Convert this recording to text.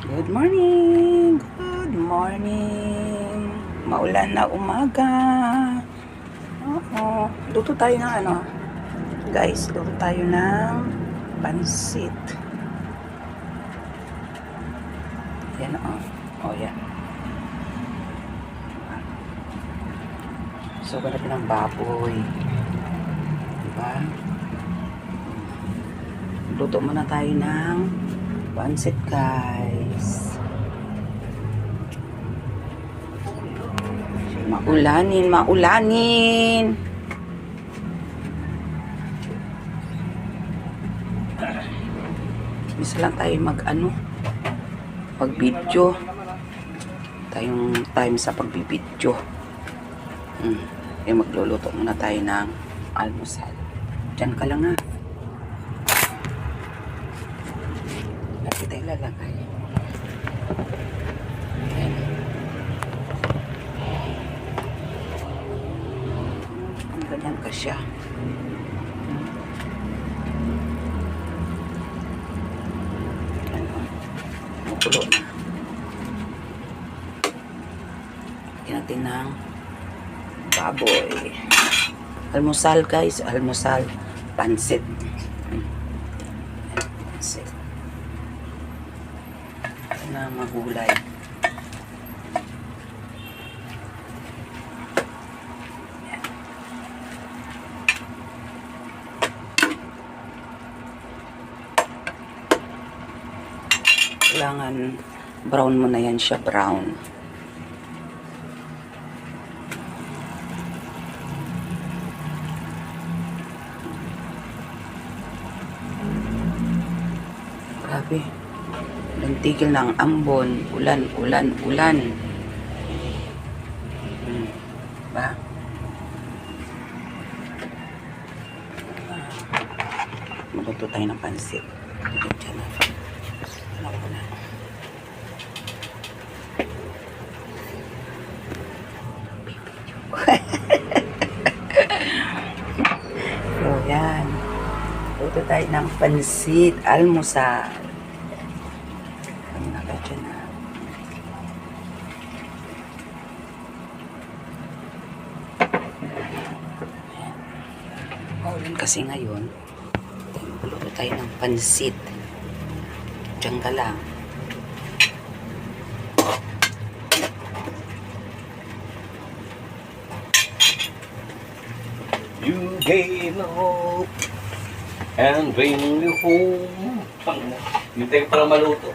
Good morning! Good morning! Maulan na umaga. Oo. Luto tayo ng ano. Guys, luto tayo ng pansit. Yan o. O yan. So, ganap ng baboy. Diba? Luto muna tayo ng pansit, guys. Maulanin. Isa lang tayo pag-video. Tayong time sa pagbibidyo. Magluluto muna tayo ng almusal. Diyan ka lang ha. Lagi tayo lalagay. Ayan. Ganyan ka siya. Makulo na. Lagyan natin ng baboy. Almusal, guys. Almusal. Pansit. Pansit. Ito na magulay. Kailangan brown mo na yan siya, brown. Grabe. Nagtigil na ang ambon. Ulan. Ba? Magluto tayo ng pansit. Diyan na. Ano na. So, yan. Luto tayo ng pansit, almusal. Ano na ka dyan na? Maulan kasi ngayon. Luto tayo ng pansit. Diyan ka lang. You gave me hope and bring me home. Hintay ko para maluto.